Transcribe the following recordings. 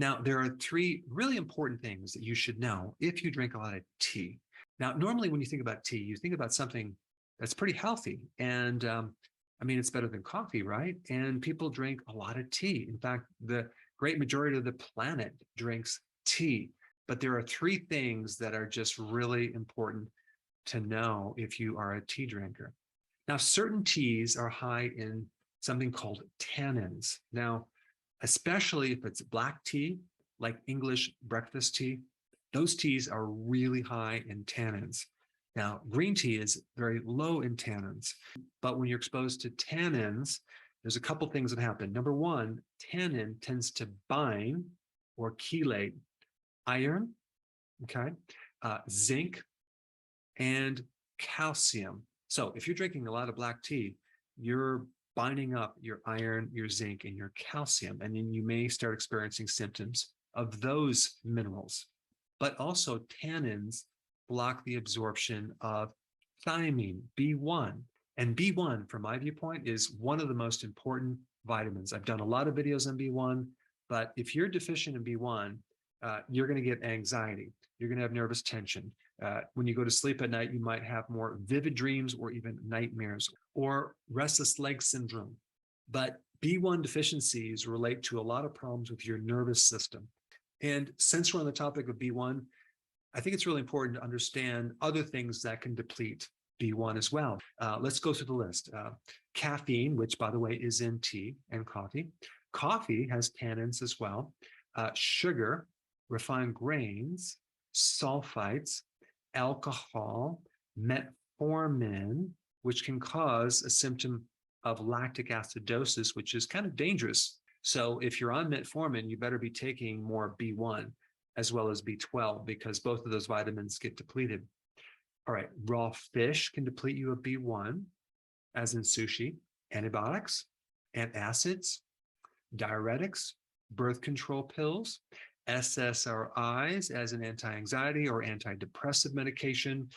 Now, there are three really important things that you should know if you drink a lot of tea. Now, normally when you think about tea, you think about something that's pretty healthy. And I mean, it's better than coffee, right? And people drink a lot of tea. In fact, the great majority of the planet drinks tea. But there are three things that are just really important to know if you are a tea drinker. Now, certain teas are high in something called tannins. Now, especially if it's black tea, like English breakfast tea, those teas are really high in tannins. Now, green tea is very low in tannins, but when you're exposed to tannins, there's a couple things that happen. Number one, tannin tends to bind or chelate iron, okay, zinc, and calcium. So if you're drinking a lot of black tea, you're binding up your iron, your zinc, and your calcium, and then you may start experiencing symptoms of those minerals. But also tannins block the absorption of thiamine, B1. And B1, from my viewpoint, is one of the most important vitamins. I've done a lot of videos on B1, but if you're deficient in B1, you're going to get anxiety. You're going to have nervous tension. When you go to sleep at night, you might have more vivid dreams or even nightmares or restless leg syndrome. But B1 deficiencies relate to a lot of problems with your nervous system. And since we're on the topic of B1, I think it's really important to understand other things that can deplete B1 as well. Let's go through the list. Caffeine, which by the way is in tea and coffee. Coffee has tannins as well. Sugar, refined grains, sulfites, alcohol, metformin, which can cause a symptom of lactic acidosis, which is kind of dangerous. So if you're on metformin, you better be taking more B1 as well as B12 because both of those vitamins get depleted. All right, raw fish can deplete you of B1, as in sushi, antibiotics, antacids, diuretics, birth control pills, SSRIs as an anti-anxiety or antidepressive medication,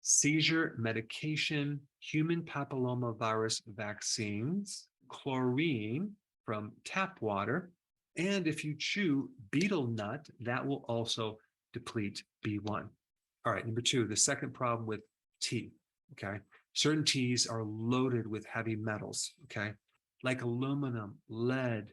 seizure medication, human papillomavirus vaccines, chlorine from tap water, and if you chew betel nut, that will also deplete B1. All right, number two, the second problem with tea, okay? Certain teas are loaded with heavy metals, okay? Like aluminum, lead,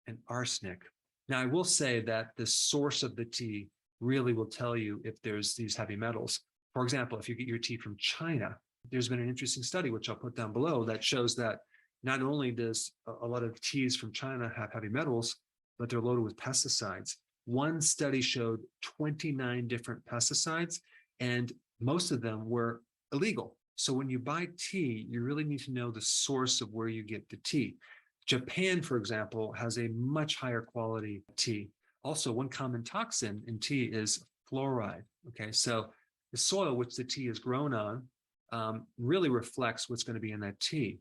and arsenic. Now, I will say that the source of the tea really will tell you if there's these heavy metals. For example, if you get your tea from China, there's been an interesting study, which I'll put down below, that shows that not only does a lot of teas from China have heavy metals, but they're loaded with pesticides. One study showed 29 different pesticides, and most of them were illegal. So when you buy tea, you really need to know the source of where you get the tea. Japan, for example, has a much higher quality tea. Also, one common toxin in tea is fluoride. Okay, so the soil which the tea is grown on really reflects what's going to be in that tea.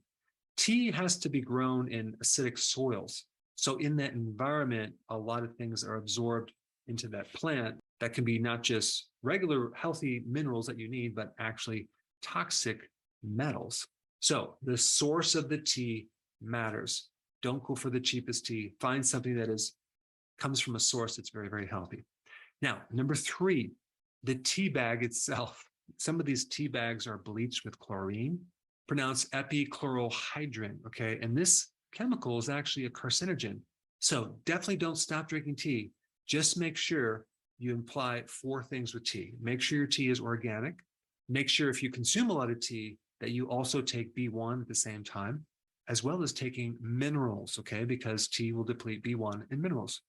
Tea has to be grown in acidic soils. So in that environment, a lot of things are absorbed into that plant that can be not just regular healthy minerals that you need, but actually toxic metals. So the source of the tea matters. Don't go for the cheapest tea. Find something that comes from a source that's very, very healthy. Now, number three, the tea bag itself. Some of these tea bags are bleached with chlorine, pronounced epichlorohydrin, okay? And this chemical is actually a carcinogen. So definitely don't stop drinking tea. Just make sure you apply 4 things with tea. Make sure your tea is organic. Make sure if you consume a lot of tea that you also take B1 at the same time, as well as taking minerals, okay? Because tea will deplete B1 and minerals.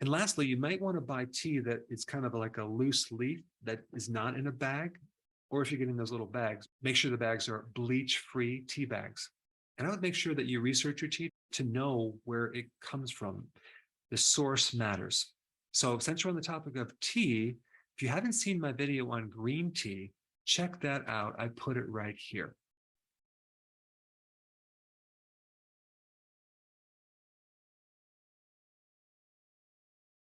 And lastly, you might want to buy tea that is kind of like a loose leaf that is not in a bag, or if you're getting those little bags, make sure the bags are bleach-free tea bags. And I would make sure that you research your tea to know where it comes from. The source matters. So since we're on the topic of tea, if you haven't seen my video on green tea, check that out. I put it right here.